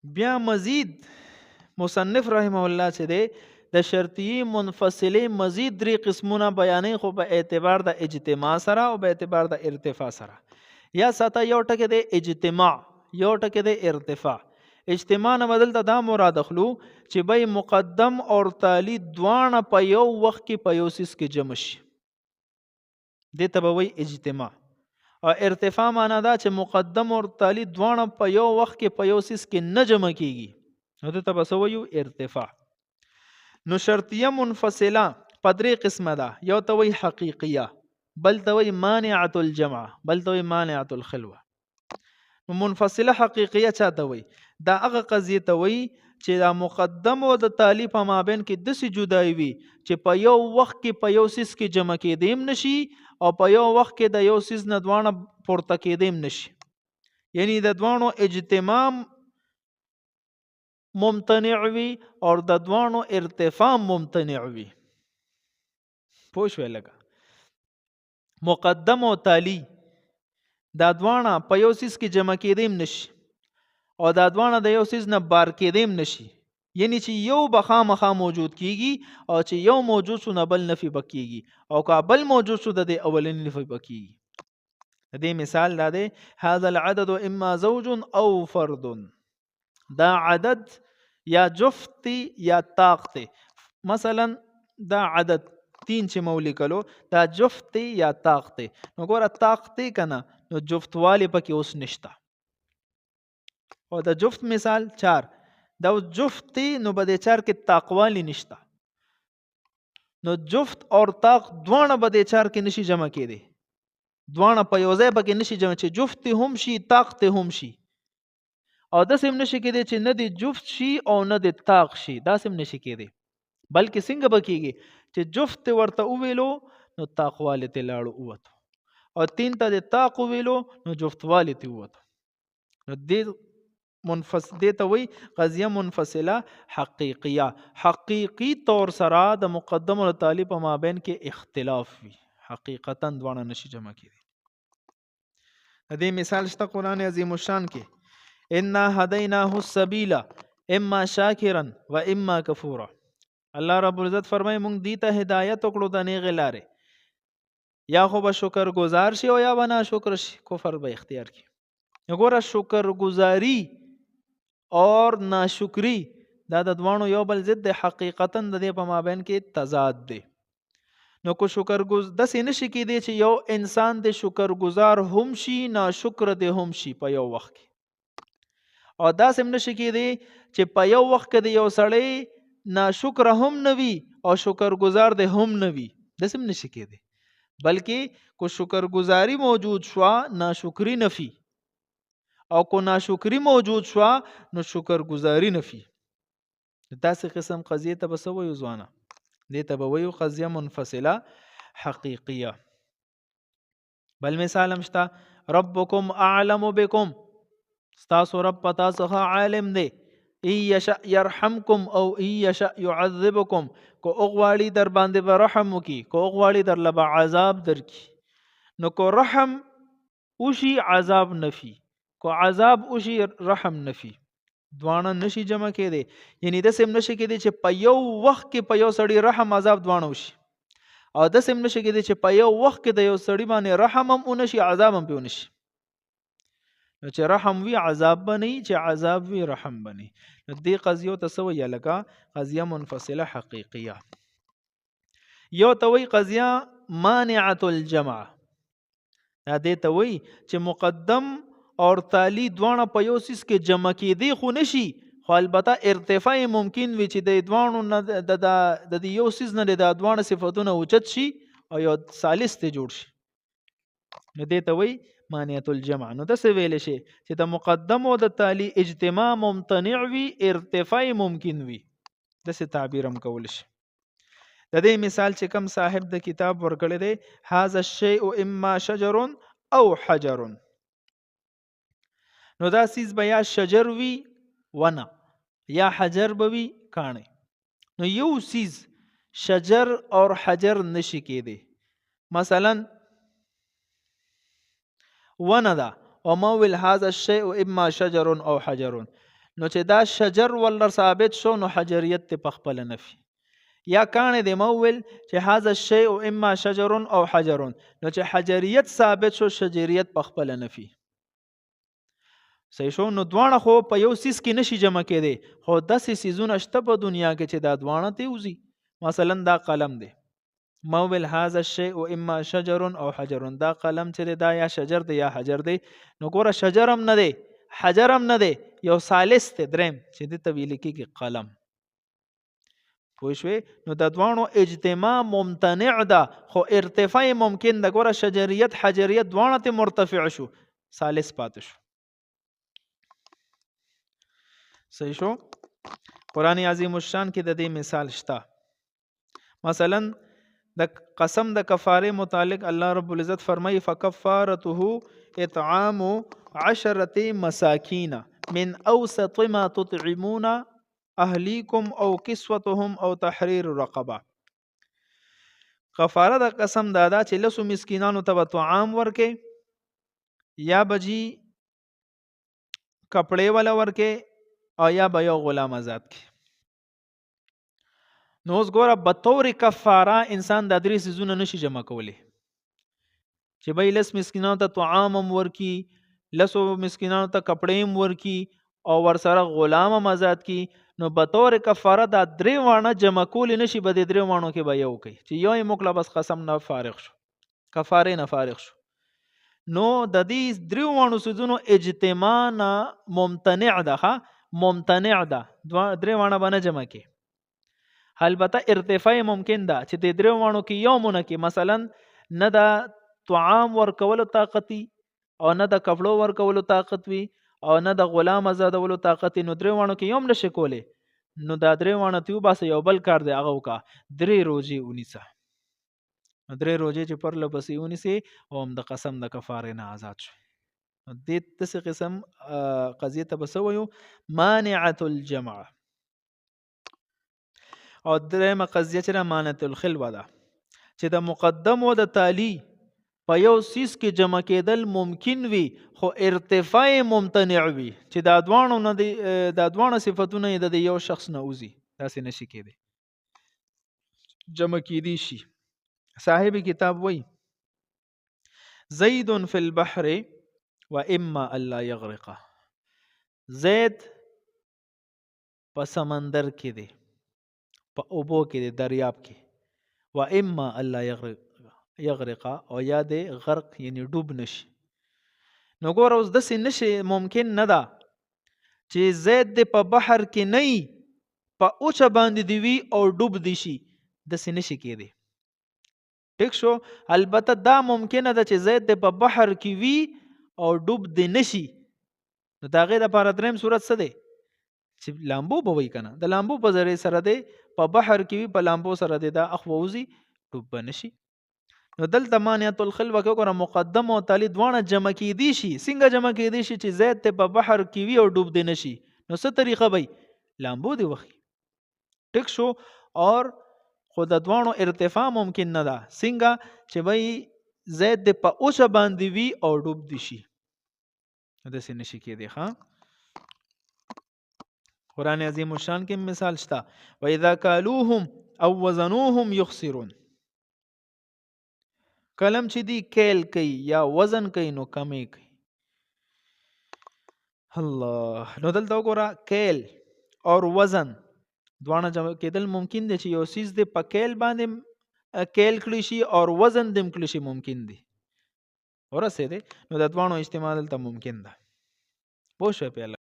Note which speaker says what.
Speaker 1: بیا مزید مصنف رحمه الله چې دی د شرطیه منفصله مزید 3 قسمونه بیانې، خو په اعتبار د اجتماع سره او په اعتبار د ارتفاع سره. یا ساته یو ټکی د اجتماع، یو ټکی د ارتفاع. اجتماع نه بدل ته دا مراد اخلو چې به مقدم او تالی دواړه په یو وخت کې په یو سیس کې جمع شي، دې ته به وایي اجتماع. او ارتفاع معنا دا چې مقدم او تالی دواړه په یو وخت کې په یو سیس کې نه جمع کیږي، نو دې ته به څه وایو؟ ارتفاع. نو شرطیه منفصله په 3 قسمه ده. یو ته وایي حقیقیه، بل ته وایي مانعه الجمع، بل ته وایي مانعه الخلوه. نو منفصله حقیقیه چاته وایي؟ دا هغه قضیه ته وایي چې دا مقدم او د تالی په مابین کې داسې جدای وي چې په یو وخت کې په یو سیس کې جمع کېدیم نشي، او په یو وخت کې د یو سیس نه دواړه پورته کېدیم نشي. یعنی د دوانو اجتماع ممتنع وي او د دوانو ارتفاع ممتنع وي. پوه شوې لکه مقدم او تالی دا دوانه په یو سیس کې جمع کېدیم نشي، او دا دوانه د یو سیس نه بار کېدیم نشي. یعنی چې یو به خامخا موجود کیږي، او چې یو موجود شو نه بل نفي بکیږي، او که بل موجود شو د اولنی نفي بکیږي. د دې مثال دا دی: هذا العدد اما زوج او فرد. دا عدد یا جفت یا طاق دی. مثلا دا عدد 3 چې مو لیکلو، دا جفت یا طاق دی. نو ګوره طاق دی کنه، نو جفت والی پکې اوس نشته. او دا جفت مثال 4، دا جفت دی نو به د 4 کې طاق والی نشته. نو جفت او طاق دوانه به د 4 کې نشي جمع کېدی، دوانه په یو ځای پکې نشي جمع، چې جفت هم شي طاق هم شي. او داسې هم نشي کېدی چې نه د جفت شي او نه د طاق شي، داسې هم نشي کېدی. بلکې څنګه به کېږي چې جفت ورته وویلو نو طاق والی ته لاړو ووتو، او 3 ته د طاق وویلو نو جفت والی ته ووتو. نو دې ته وایي قضیه منفصله حقیقیه. حقیقي طور سره د مقدم او تالی په مابین کې اختلاف وي، حقیقتا دوانه نشي جمع کېدی. د دې مثال شته قرآن عظیم الشان کې: انا هدیناه السبیل اما شاکرا و اما کفورا. الله رب العزت فرمایي مونږ دې ته هدایت وکړو د نیغې لارې، یا خو به شکر گزار شي او یا به ناشکر شي، کفر به اختیار کړي. وګوره شکر گزاري اور ناشکری دا د دوانو یو بل ضد دی، حقیقتا د دې په مابین کې تضاد دی. نو کو شکر داسې نشي کېدی چې یو انسان د شکر گزار هم شي ناشکر دی هم شي په یو وخت کې، او داسې هم نشي کېدی چې په یو وخت کې د یو سړی ناشکر هم نه وي او شکر گزار دی هم نه وي، داسې هم نشي کېدی. بلکې کو شکر گزاری موجود شوا ناشکری نفي، او کو ناشکری موجود شوا نو شکر گزاری نفي. داسې قسم قضیه ته به څه وایو ځوانه؟ دې ته به وایو قضیه منفصله حقیقیه. بل مثال هم شته: ربکم اعلم بکم، ستاسو رب پتا څخه عالم دی. ای یشأ یرحمکم او ای یشأ یعذبکم، کو اغواړي در باندې به رحم وکي، کو اغواړي در لبا عذاب درکي. نو کو رحم اوشي عذاب نفي، کو عذاب اوشي رحم نفي، دوانه نشي جمع کېدی. یعنی داسې هم نشي کېدی چې په یو وخت کې په یو سړي رحم عذاب دوانه وشي، او داسې هم نشي کېدی چې په یو وخت کې د یو سړي باندې رحم هم ونشي عذاب هم پې ونشي. نو چې رحم وي عذاب بني، چې عذاب وي رحم بني. نو دې قضیو ته څه وایي لکه قضیه منفصله حقیقیه. یو ته وایي قضیه مانعه الجمع، دا دې ته وایي چې مقدم اور تالی دوانه په یو سیس کې جمع کېدی خو نشي، خو البته ارتفاع ممکن وي چې د دوانو نه د یو سیس نه د دوانه صفتونه اوچت شي او یو ثالث ته جوړ شي. نو دې ته وایي مانعه الجمع. نو داسې ویلی شي چې د مقدم او د تالی اجتماع ممتنع وي، ارتفاع ممکن وي، داسې تعبیر هم کولی شي. د دې مثال چې کوم صاحب د کتاب ورکړی دی: هذا الشیء اما شجر او حجر. نو دا سیز به یا شجر وی ونه، یا حجر به وی کاڼی. نو یو سیز شجر اور حجر نشي کېدی. مثلا ونه ده او ما ویل هذا الشیء اما شجر او حجر، نو چې دا شجر ولر ثابت شو نو حجریت ته پخپل نفي یا کانه د مول چې هاذا الشيء اما شجر او حجر نو چې حجریت ثابت شو شجریت پخپل نفي صحیح شو. نو دواړه خو په یو سیس کې نشي جمع کېدی خو داسې سیزونه شته په دنیا کې چې دا دواړه ته وزي. مثلا دا قلم دی موبل هذا الشيء اما شجر او حجر دا قلم چې دا یا شجر دی یا حجر دی نو ګوره شجر هم نه دی حجر هم نه دی یو ثالث دی دریم چې د تویل کېږي قلم پوه شوې نو د دواړو اجتماع ممتنع ده خو ارتفاع ممکن ده. ګوره شجریت حجریت دواړه ته مرتفع شو ثالث پاتې شو. صحیح شو. قرآن عظیم الشان کې د دې مثال شته. مثلا د قسم د کفاره متعلق الله رب العزت فرمایي فکفارته اطعام 10 مساکین من اوسط ما تطعمون اهلیکم او کسوتهم او تحریر رقبه. کفاره د قسم دادا چې لسو مسکینانو ته طعام ورکې یا بجی کپڑے والا ورکې او یا به یو غلام آزاد کې. نو اوس ګوره بطور کفاره انسان د درې سيزونه نشي جمع کولی چې به لس مسکینانو ته طعام هم ورکی لسو مسکینانو ته کپڑے هم ورکی او ورسره غلام هم آزاد کی. نو بطور کفاره دا درې وانه جمع کولی نشي به د درې وانو کې به یو کوي چې یو یې موکله بس قسم نه فارغ شو کفاره نه فارغ شو. نو د دې درې وانو سيزونو اجتماع نه ممتنع ده ممتنع ده درې وانه باندې جمع کی. البته ارتفاع ممکن ده چې د درې وانو کې یو مونږ کې مثلا نه د طعام ورکولو طاقتي او نه د کپړو ورکولو طاقت وي او نه د غلام آزادولو طاقت نو درې وانو کې یو نشي کولی نو دا درې وانه تیو باسه یو بل کار دی هغه وکا 3 روزي ونیسه 3 روزي چې پر لپسې ونیسي او هم د قسم د کفاره نه آزاد شي. دې تاسو قسم قضیه ته بسویو مانعه الجمع. او درېمه قضیه چې مانعه الخلوه ده چې د مقدم او د تالی په یو سیس کې جمع کېدل ممکن وي خو ارتفاع ممتنع وي چې دا دوانو نه دي دا دوانو صفاتونه د یو شخص نه اوزي داسې نشي کېدی جمع کېدی شي. صاحب کتاب وای زید فی البحر و اما الا یغرق. زید په سمندر کې دی په اوبو کې دی دریاب کې و اما الا یغرق او یا د غرق یعنی ډوب نشي. نو ګور اوس داسې نشي ممکن نه ده چې زید د په بحر کې نه په اوچه باندې دی وي او ډوب دي شي داسې نشي کېدی. ټیک شو. البته دا ممکنه ده چې زید د په بحر کې وي او ډوب دی نشي نو دا غي د لپاره دریم صورت څه دی چې لامبو به وای کنه د لامبو په ذریعہ سره دی په بحر کې وي په لامبو سره دی دا اخووزي ډوب نشي. نو دلته مانعه الخلوه کې ګوره مقدم او تالی دوانه جمع کېدی شي. څنګه جمع کېدی شي چې زید ته په بحر کې وي او ډوب دی نشي نو څه طریقه وي لامبو دی وخی. ټیک شو. اور خود د دوانو ارتفاع ممکن نه ده څنګه چې وای زید د په اوسه باندې وي او ډوب دی شي داسې نشي کېدی. ها قرآن عظیم الشان کې مثال شته وَإِذَا كَالُوهُمْ أَوْ وَزَنُوهُمْ يُخْسِرُونَ. کلم چې دی کیل کوي یا وزن کوي نو کمی کوي. الله. نو دلته وګوره کیل اور وزن دوانه جمع کېدل ممکن دي چې یو سیز د په کیل باندې کیل کړی شي اور وزن دم کړی شي ممکن دي ورسې دي نو د دوانو اجتماع دلته ممکن ده. پوه شئ په